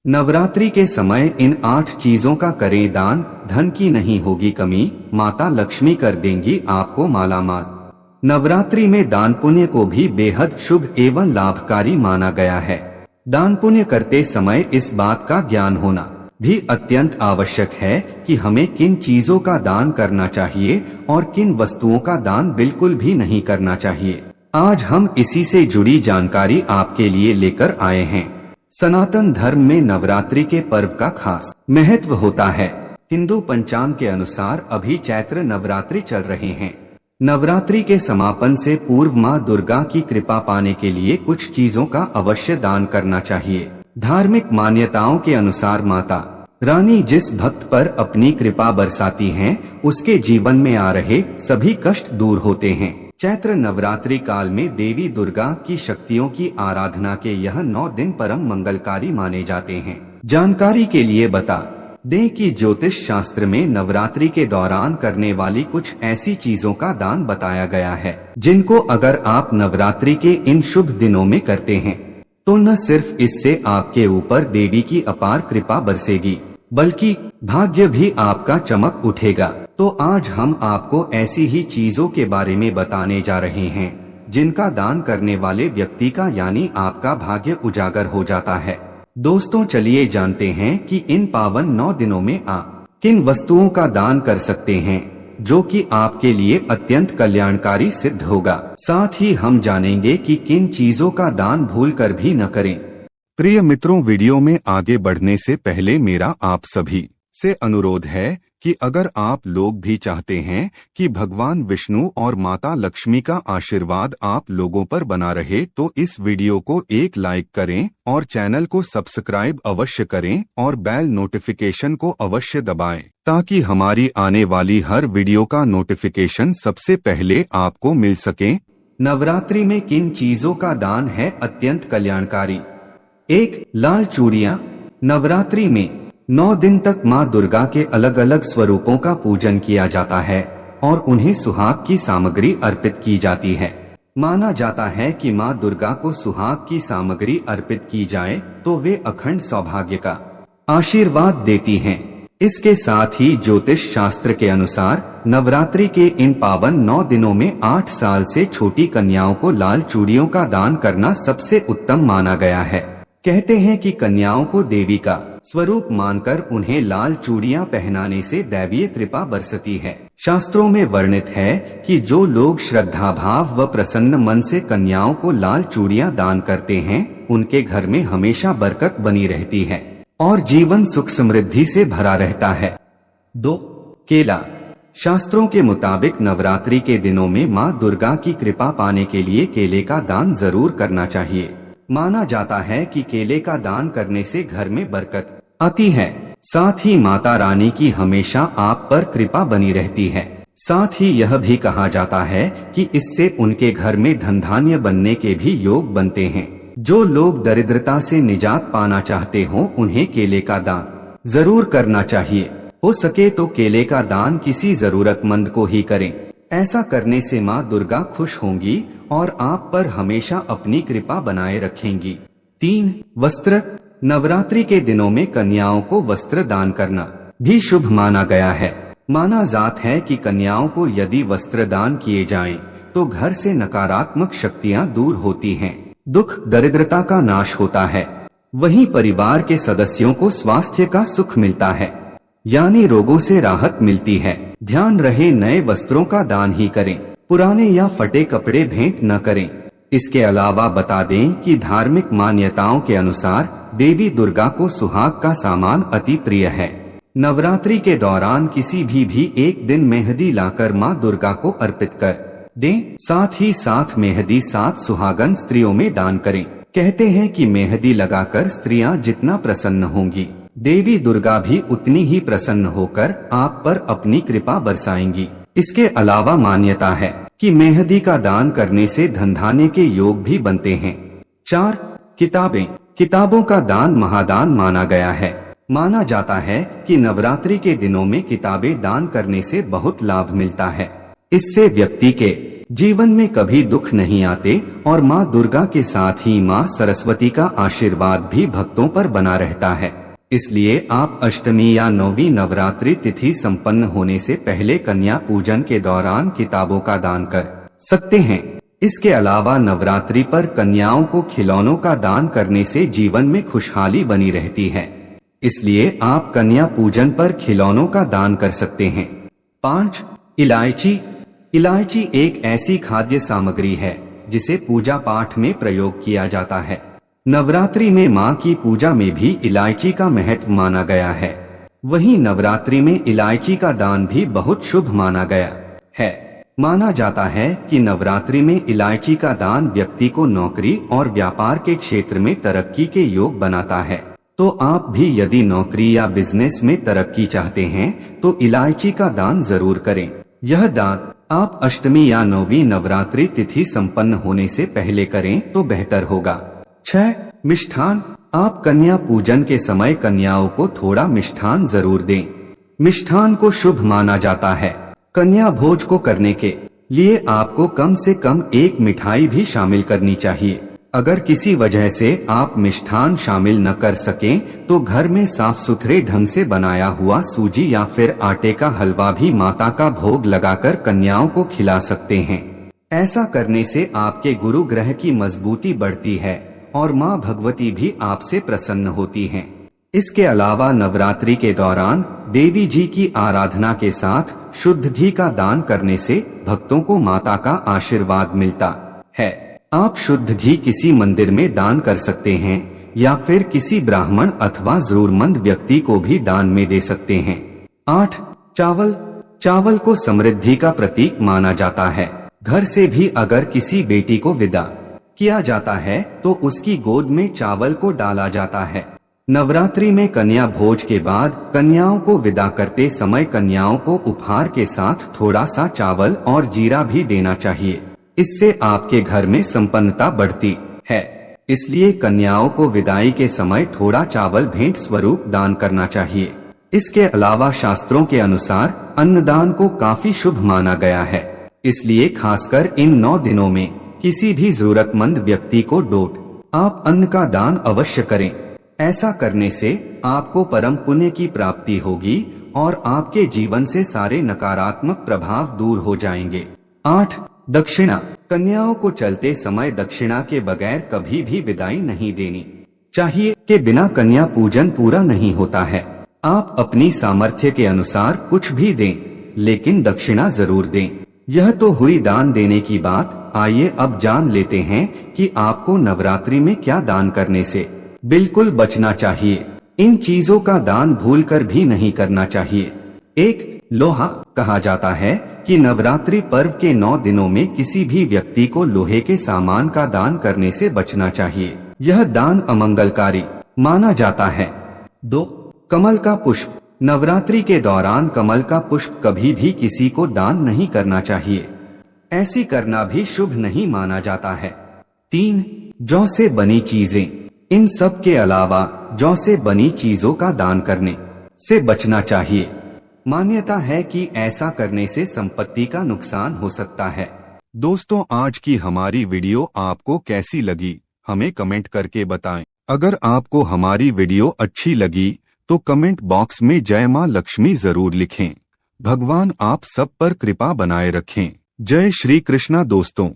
नवरात्रि के समय इन 8 चीजों का करें दान, धन की नहीं होगी कमी, माता लक्ष्मी कर देंगी आपको मालामाल। नवरात्रि में दान पुण्य को भी बेहद शुभ एवं लाभकारी माना गया है। दान पुण्य करते समय इस बात का ज्ञान होना भी अत्यंत आवश्यक है कि हमें किन चीजों का दान करना चाहिए और किन वस्तुओं का दान बिल्कुल भी नहीं करना चाहिए। आज हम इसी से जुड़ी जानकारी आपके लिए लेकर आए हैं। सनातन धर्म में नवरात्रि के पर्व का खास महत्व होता है। हिंदू पंचांग के अनुसार अभी चैत्र नवरात्रि चल रहे हैं। नवरात्रि के समापन से पूर्व मां दुर्गा की कृपा पाने के लिए कुछ चीजों का अवश्य दान करना चाहिए। धार्मिक मान्यताओं के अनुसार माता रानी जिस भक्त पर अपनी कृपा बरसाती हैं, उसके जीवन में आ रहे सभी कष्ट दूर होते हैं। चैत्र नवरात्रि काल में देवी दुर्गा की शक्तियों की आराधना के यह 9 दिन परम मंगलकारी माने जाते हैं। जानकारी के लिए बता दें कि ज्योतिष शास्त्र में नवरात्रि के दौरान करने वाली कुछ ऐसी चीजों का दान बताया गया है, जिनको अगर आप नवरात्रि के इन शुभ दिनों में करते हैं तो न सिर्फ इससे आपके ऊपर देवी की अपार कृपा बरसेगी, बल्कि भाग्य भी आपका चमक उठेगा। तो आज हम आपको ऐसी ही चीजों के बारे में बताने जा रहे हैं, जिनका दान करने वाले व्यक्ति का यानी आपका भाग्य उजागर हो जाता है। दोस्तों, चलिए जानते हैं कि इन पावन 9 दिनों में आप किन वस्तुओं का दान कर सकते हैं, जो कि आपके लिए अत्यंत कल्याणकारी सिद्ध होगा। साथ ही हम जानेंगे कि किन चीजों का दान भूलकर भी न करें। प्रिय मित्रों, वीडियो में आगे बढ़ने से पहले मेरा आप सभी से अनुरोध है कि अगर आप लोग भी चाहते हैं कि भगवान विष्णु और माता लक्ष्मी का आशीर्वाद आप लोगों पर बना रहे, तो इस वीडियो को एक लाइक करें और चैनल को सब्सक्राइब अवश्य करें और बेल नोटिफिकेशन को अवश्य दबाएं, ताकि हमारी आने वाली हर वीडियो का नोटिफिकेशन सबसे पहले आपको मिल सके। नवरात्रि में किन चीजों का दान है अत्यंत कल्याणकारी? 1. लाल चूड़ियां। नवरात्रि में 9 दिन तक मां दुर्गा के अलग अलग स्वरूपों का पूजन किया जाता है और उन्हें सुहाग की सामग्री अर्पित की जाती है। माना जाता है कि मां दुर्गा को सुहाग की सामग्री अर्पित की जाए तो वे अखंड सौभाग्य का आशीर्वाद देती हैं। इसके साथ ही ज्योतिष शास्त्र के अनुसार नवरात्रि के इन पावन 9 दिनों में 8 साल से छोटी कन्याओं को लाल चूड़ियों का दान करना सबसे उत्तम माना गया है। कहते हैं कि कन्याओं को देवी का स्वरूप मानकर उन्हें लाल चूड़ियां पहनाने से दैवीय कृपा बरसती है। शास्त्रों में वर्णित है कि जो लोग श्रद्धा भाव व प्रसन्न मन से कन्याओं को लाल चूड़ियां दान करते हैं, उनके घर में हमेशा बरकत बनी रहती है और जीवन सुख समृद्धि से भरा रहता है। 2. केला। शास्त्रों के मुताबिक नवरात्रि के दिनों में मां दुर्गा की कृपा पाने के लिए केले का दान जरूर करना चाहिए। माना जाता है कि केले का दान करने से घर में बरकत आती है। साथ ही माता रानी की हमेशा आप पर कृपा बनी रहती है। साथ ही यह भी कहा जाता है कि इससे उनके घर में धन धान्य बनने के भी योग बनते हैं। जो लोग दरिद्रता से निजात पाना चाहते हो, उन्हें केले का दान जरूर करना चाहिए। हो सके तो केले का दान किसी जरूरतमंद को ही करें। ऐसा करने से मां दुर्गा खुश होंगी और आप पर हमेशा अपनी कृपा बनाए रखेंगी। 3. वस्त्र। नवरात्रि के दिनों में कन्याओं को वस्त्र दान करना भी शुभ माना गया है। माना जाता है कि कन्याओं को यदि वस्त्र दान किए जाएं, तो घर से नकारात्मक शक्तियां दूर होती हैं, दुख दरिद्रता का नाश होता है, वहीं परिवार के सदस्यों को स्वास्थ्य का सुख मिलता है, यानी रोगों से राहत मिलती है। ध्यान रहे, नए वस्त्रों का दान ही करें, पुराने या फटे कपड़े भेंट न करें। इसके अलावा बता दें कि धार्मिक मान्यताओं के अनुसार देवी दुर्गा को सुहाग का सामान अति प्रिय है। नवरात्रि के दौरान किसी भी एक दिन मेहंदी लाकर मां दुर्गा को अर्पित कर दें। साथ ही साथ मेहंदी 7 सुहागन स्त्रियों में दान करें। कहते हैं कि मेहंदी लगाकर स्त्रियां जितना प्रसन्न होंगी, देवी दुर्गा भी उतनी ही प्रसन्न होकर आप पर अपनी कृपा बरसाएंगी। इसके अलावा मान्यता है कि मेहंदी का दान करने से धन धान्य के योग भी बनते हैं। 4. किताबें। किताबों का दान महादान माना गया है। माना जाता है कि नवरात्रि के दिनों में किताबें दान करने से बहुत लाभ मिलता है। इससे व्यक्ति के जीवन में कभी दुख नहीं आते और माँ दुर्गा के साथ ही माँ सरस्वती का आशीर्वाद भी भक्तों पर बना रहता है। इसलिए आप अष्टमी या नौवीं नवरात्रि तिथि संपन्न होने से पहले कन्या पूजन के दौरान किताबों का दान कर सकते हैं। इसके अलावा नवरात्रि पर कन्याओं को खिलौनों का दान करने से जीवन में खुशहाली बनी रहती है। इसलिए आप कन्या पूजन पर खिलौनों का दान कर सकते हैं। 5. इलायची। इलायची एक ऐसी खाद्य सामग्री है जिसे पूजा पाठ में प्रयोग किया जाता है। नवरात्रि में माँ की पूजा में भी इलायची का महत्व माना गया है। वहीं नवरात्रि में इलायची का दान भी बहुत शुभ माना गया है। माना जाता है कि नवरात्रि में इलायची का दान व्यक्ति को नौकरी और व्यापार के क्षेत्र में तरक्की के योग बनाता है। तो आप भी यदि नौकरी या बिजनेस में तरक्की चाहते हैं तो इलायची का दान जरूर करें। यह दान आप अष्टमी या नौवीं नवरात्रि तिथि संपन्न होने से पहले करें तो बेहतर होगा। 6. मिष्ठान। आप कन्या पूजन के समय कन्याओं को थोड़ा मिष्ठान जरूर दें। मिष्ठान को शुभ माना जाता है। कन्या भोज को करने के लिए आपको कम से कम एक मिठाई भी शामिल करनी चाहिए। अगर किसी वजह से आप मिष्ठान शामिल न कर सकें तो घर में साफ सुथरे ढंग से बनाया हुआ सूजी या फिर आटे का हलवा भी माता का भोग लगाकर कन्याओं को खिला सकते हैं। ऐसा करने से आपके गुरु ग्रह की मजबूती बढ़ती है और माँ भगवती भी आपसे प्रसन्न होती हैं। इसके अलावा नवरात्रि के दौरान देवी जी की आराधना के साथ शुद्ध घी का दान करने से भक्तों को माता का आशीर्वाद मिलता है। आप शुद्ध घी किसी मंदिर में दान कर सकते हैं या फिर किसी ब्राह्मण अथवा जरूरतमंद व्यक्ति को भी दान में दे सकते हैं। 8. चावल। चावल को समृद्धि का प्रतीक माना जाता है। घर से भी अगर किसी बेटी को विदा किया जाता है तो उसकी गोद में चावल को डाला जाता है। नवरात्रि में कन्या भोज के बाद कन्याओं को विदा करते समय कन्याओं को उपहार के साथ थोड़ा सा चावल और जीरा भी देना चाहिए। इससे आपके घर में संपन्नता बढ़ती है। इसलिए कन्याओं को विदाई के समय थोड़ा चावल भेंट स्वरूप दान करना चाहिए। इसके अलावा शास्त्रों के अनुसार अन्नदान को काफी शुभ माना गया है। इसलिए खासकर इन 9 दिनों में किसी भी जरूरतमंद व्यक्ति को आप अन्न का दान अवश्य करें। ऐसा करने से आपको परम पुण्य की प्राप्ति होगी और आपके जीवन से सारे नकारात्मक प्रभाव दूर हो जाएंगे। 8. दक्षिणा। कन्याओं को चलते समय दक्षिणा के बगैर कभी भी विदाई नहीं देनी चाहिए। के बिना कन्या पूजन पूरा नहीं होता है। आप अपनी सामर्थ्य के अनुसार कुछ भी दें, लेकिन दक्षिणा जरूर दें। यह तो हुई दान देने की बात। आइए अब जान लेते हैं कि आपको नवरात्रि में क्या दान करने से बिल्कुल बचना चाहिए। इन चीजों का दान भूलकर भी नहीं करना चाहिए। 1. लोहा। कहा जाता है कि नवरात्रि पर्व के 9 दिनों में किसी भी व्यक्ति को लोहे के सामान का दान करने से बचना चाहिए। यह दान अमंगलकारी माना जाता है। 2. कमल का पुष्प। नवरात्रि के दौरान कमल का पुष्प कभी भी किसी को दान नहीं करना चाहिए। ऐसी करना भी शुभ नहीं माना जाता है। 3. जौ से बनी चीजें। इन सब के अलावा जौ से बनी चीजों का दान करने से बचना चाहिए। मान्यता है कि ऐसा करने से संपत्ति का नुकसान हो सकता है। दोस्तों, आज की हमारी वीडियो आपको कैसी लगी हमें कमेंट करके बताएं। अगर आपको हमारी वीडियो अच्छी लगी तो कमेंट बॉक्स में जय मां लक्ष्मी जरूर लिखें। भगवान आप सब पर कृपा बनाए रखें। जय श्री कृष्णा दोस्तों।